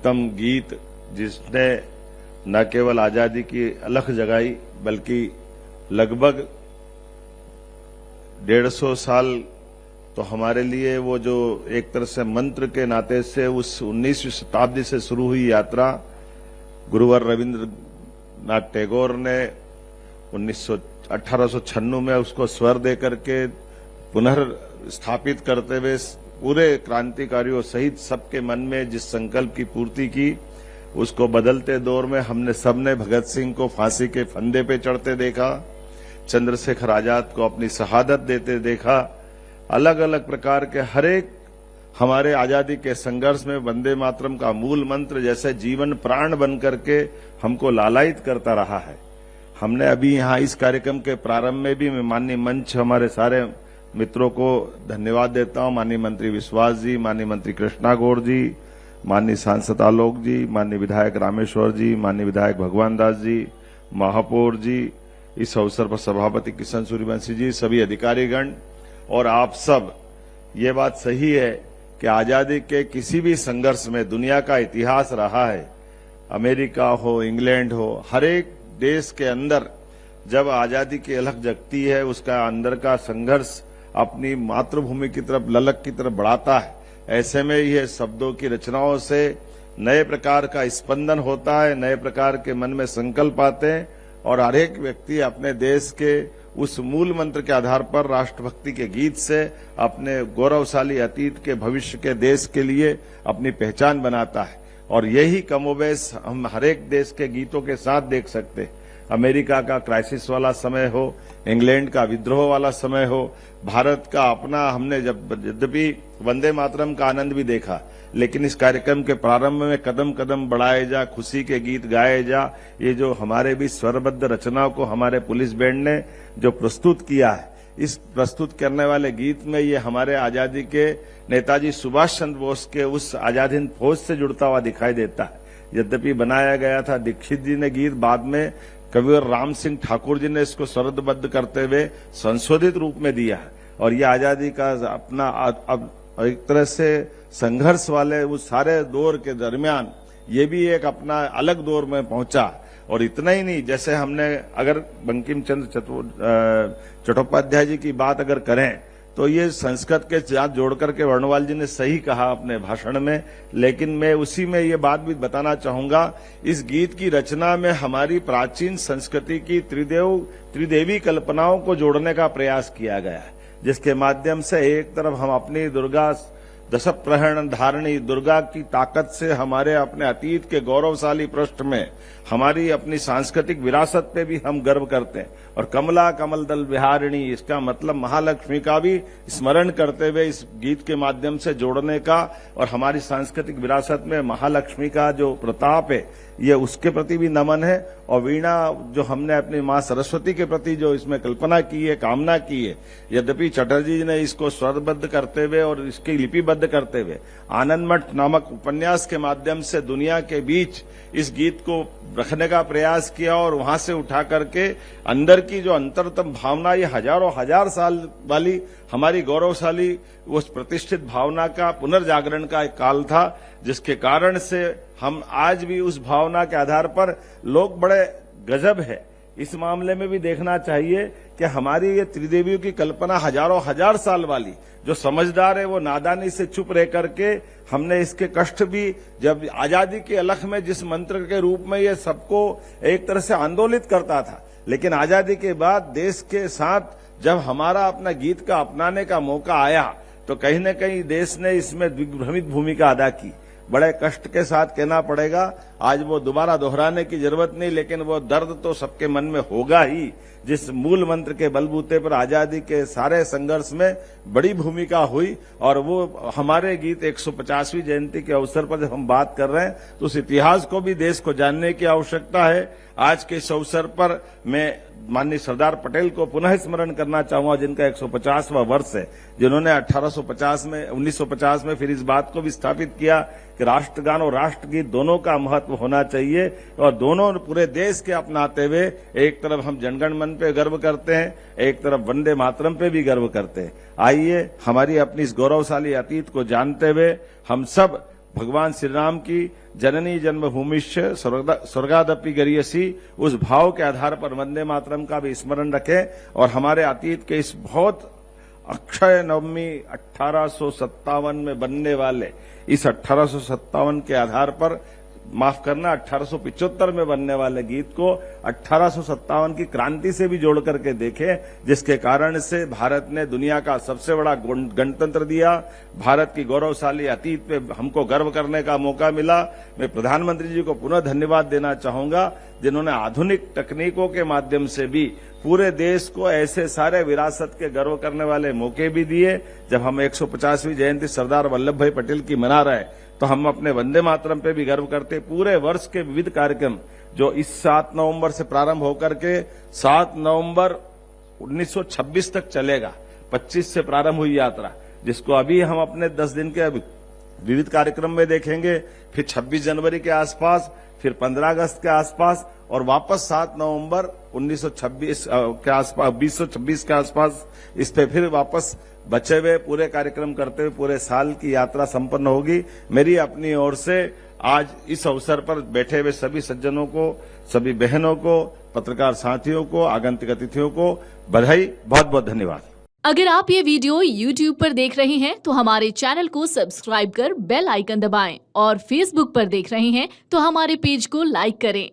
उत्तम गीत जिसने न केवल आजादी की अलख जगाई बल्कि लगभग 150 साल तो हमारे लिए वो जो एक तरह से मंत्र के नाते से उस 19वीं शताब्दी से शुरू हुई यात्रा गुरुवर रविंद्रनाथ टैगोर ने 1896 में उसको स्वर दे करके पुनर्स्थापित करते हुए पूरे क्रांतिकारियों सहित सबके मन में जिस संकल्प की पूर्ति की, उसको बदलते दौर में हमने सबने भगत सिंह को फांसी के फंदे पे चढ़ते देखा, चंद्रशेखर आजाद को अपनी शहादत देते देखा। अलग अलग प्रकार के हर एक हमारे आजादी के संघर्ष में वंदे मातरम का मूल मंत्र जैसे जीवन प्राण बन करके हमको लालायित करता रहा है। हमने अभी यहाँ इस कार्यक्रम के प्रारंभ में भी मैं माननीय मंच हमारे सारे मित्रों को धन्यवाद देता हूं। माननीय मंत्री विश्वास जी, माननीय मंत्री कृष्णा गौड़ जी, माननीय सांसद आलोक जी, माननीय विधायक रामेश्वर जी, माननीय विधायक भगवान दास जी, महापौर जी, इस अवसर पर सभापति किशन सूर्यवंशी जी, सभी अधिकारीगण और आप सब। ये बात सही है कि आजादी के किसी भी संघर्ष में दुनिया का इतिहास रहा है, अमेरिका हो, इंग्लैंड हो, हर एक देश के अंदर जब आजादी की अलख जगती है उसका अंदर का संघर्ष अपनी मातृभूमि की तरफ, ललक की तरफ बढ़ाता है। ऐसे में यह शब्दों की रचनाओं से नए प्रकार का स्पंदन होता है, नए प्रकार के मन में संकल्प आते हैं और हर एक व्यक्ति अपने देश के उस मूल मंत्र के आधार पर राष्ट्रभक्ति के गीत से अपने गौरवशाली अतीत के भविष्य के देश के लिए अपनी पहचान बनाता है। और यही कमोबेश हम हर एक देश के गीतों के साथ देख सकते हैं। अमेरिका का क्राइसिस वाला समय हो, इंग्लैंड का विद्रोह वाला समय हो, भारत का अपना, हमने जब यद्यपि वंदे मातरम का आनंद भी देखा, लेकिन इस कार्यक्रम के प्रारंभ में कदम कदम बढ़ाए जा, खुशी के गीत गाए जा, ये जो हमारे भी स्वरबद्ध रचनाओं को हमारे पुलिस बैंड ने जो प्रस्तुत किया है, इस प्रस्तुत करने वाले गीत में ये हमारे आजादी के नेताजी सुभाष चंद्र बोस के उस आजाद हिंद फौज से जुड़ता हुआ दिखाई देता है। यद्यपि बनाया गया था दीक्षित जी ने गीत, बाद में कविवर राम सिंह ठाकुर जी ने इसको स्वरबद्ध करते हुए संशोधित रूप में दिया है। और ये आजादी का अपना अब एक तरह से संघर्ष वाले उस सारे दौर के दरमियान ये भी एक अपना अलग दौर में पहुंचा। और इतना ही नहीं, जैसे हमने अगर बंकिम चंद्र चट्टोपाध्याय जी की बात अगर करें तो ये संस्कृत के साथ जोड़ करके वर्णवाल जी ने सही कहा अपने भाषण में, लेकिन मैं उसी में ये बात भी बताना चाहूंगा, इस गीत की रचना में हमारी प्राचीन संस्कृति की त्रिदेवी कल्पनाओं को जोड़ने का प्रयास किया गया है, जिसके माध्यम से एक तरफ हम अपनी दुर्गा दशप्रहरण धारणी दुर्गा की ताकत से हमारे अपने अतीत के गौरवशाली पृष्ठ में हमारी अपनी सांस्कृतिक विरासत पे भी हम गर्व करते हैं। और कमला कमल दल विहारिणी, इसका मतलब महालक्ष्मी का भी स्मरण करते हुए इस गीत के माध्यम से जोड़ने का, और हमारी सांस्कृतिक विरासत में महालक्ष्मी का जो प्रताप है ये उसके प्रति भी नमन है। और वीणा जो हमने अपनी मां सरस्वती के प्रति जो इसमें कल्पना की है, कामना की है, यद्यपि चटर्जी ने इसको स्वरबद्ध करते हुए और इसकी लिपिबद्ध करते हुए आनंद मठ नामक उपन्यास के माध्यम से दुनिया के बीच इस गीत को रखने का प्रयास किया और वहां से उठा करके अंदर की जो अंतरतम भावना, ये हजारों हजार साल वाली हमारी गौरवशाली उस प्रतिष्ठित भावना का पुनर्जागरण का एक काल था, जिसके कारण से हम आज भी उस भावना के आधार पर लोग बड़े गजब है। इस मामले में भी देखना चाहिए कि हमारी ये त्रिदेवियों की कल्पना हजारों हजार साल वाली, जो समझदार है वो नादानी से चुप रह करके हमने इसके कष्ट भी, जब आजादी के अलख में जिस मंत्र के रूप में ये सबको एक तरह से आंदोलित करता था, लेकिन आजादी के बाद देश के साथ जब हमारा अपना गीत का अपनाने का मौका आया तो कहीं न कहीं देश ने इसमें दिग्भ्रमित भूमिका अदा की। बड़े कष्ट के साथ कहना पड़ेगा, आज वो दोबारा दोहराने की जरूरत नहीं, लेकिन वो दर्द तो सबके मन में होगा ही, जिस मूल मंत्र के बलबूते पर आजादी के सारे संघर्ष में बड़ी भूमिका हुई। और वो हमारे गीत 150वीं जयंती के अवसर पर जब हम बात कर रहे हैं तो उस इतिहास को भी देश को जानने की आवश्यकता है। आज के इस अवसर पर मैं माननीय सरदार पटेल को पुनः स्मरण करना चाहूंगा, जिनका 150वां वर्ष है, जिन्होंने 1950 में फिर इस बात को भी स्थापित किया कि राष्ट्रगान और राष्ट्रगीत दोनों का महत्व होना चाहिए, और दोनों पूरे देश के अपनाते हुए एक तरफ हम जनगण मन पे गर्व करते हैं, एक तरफ वंदे मातरम पे भी गर्व करते हैं। आइए हमारी अपनी इस गौरवशाली अतीत को जानते हुए हम सब भगवान श्री राम की जननी जन्मभूमिश्च स्वर्गादपि गरीयसी, उस भाव के आधार पर वंदे मातरम का भी स्मरण रखें और हमारे अतीत के इस बहुत अक्षय नवमी 1857 में बनने वाले इस 1857 के आधार पर, माफ करना 1875 में बनने वाले गीत को 1857 की क्रांति से भी जोड़ करके देखें, जिसके कारण से भारत ने दुनिया का सबसे बड़ा गणतंत्र दिया, भारत की गौरवशाली अतीत पे हमको गर्व करने का मौका मिला। मैं प्रधानमंत्री जी को पुनः धन्यवाद देना चाहूंगा, जिन्होंने आधुनिक तकनीकों के माध्यम से भी पूरे देश को ऐसे सारे विरासत के गर्व करने वाले मौके भी दिए। जब हम 150वीं जयंती सरदार वल्लभ भाई पटेल की मना रहे हैं, तो हम अपने वंदे मातरम पे भी गर्व करते। पूरे वर्ष के विविध कार्यक्रम जो इस 7 नवंबर से प्रारंभ होकर के 7 नवंबर 1926 तक चलेगा, 25 से प्रारंभ हुई यात्रा, जिसको अभी हम अपने 10 दिन के विविध कार्यक्रम में देखेंगे, फिर 26 जनवरी के आसपास, फिर 15 अगस्त के आसपास और वापस 7 नवंबर 1926 के आसपास 2026 के आसपास इस पे फिर वापस बचे हुए पूरे कार्यक्रम करते हुए पूरे साल की यात्रा संपन्न होगी। मेरी अपनी ओर से आज इस अवसर पर बैठे हुए सभी सज्जनों को, सभी बहनों को, पत्रकार साथियों को, आगंतुक अतिथियों को बधाई, बहुत बहुत धन्यवाद। अगर आप ये वीडियो YouTube पर देख रहे हैं तो हमारे चैनल को सब्सक्राइब कर बेल आइकन दबाएं और Facebook पर देख रहे हैं तो हमारे पेज को लाइक करें।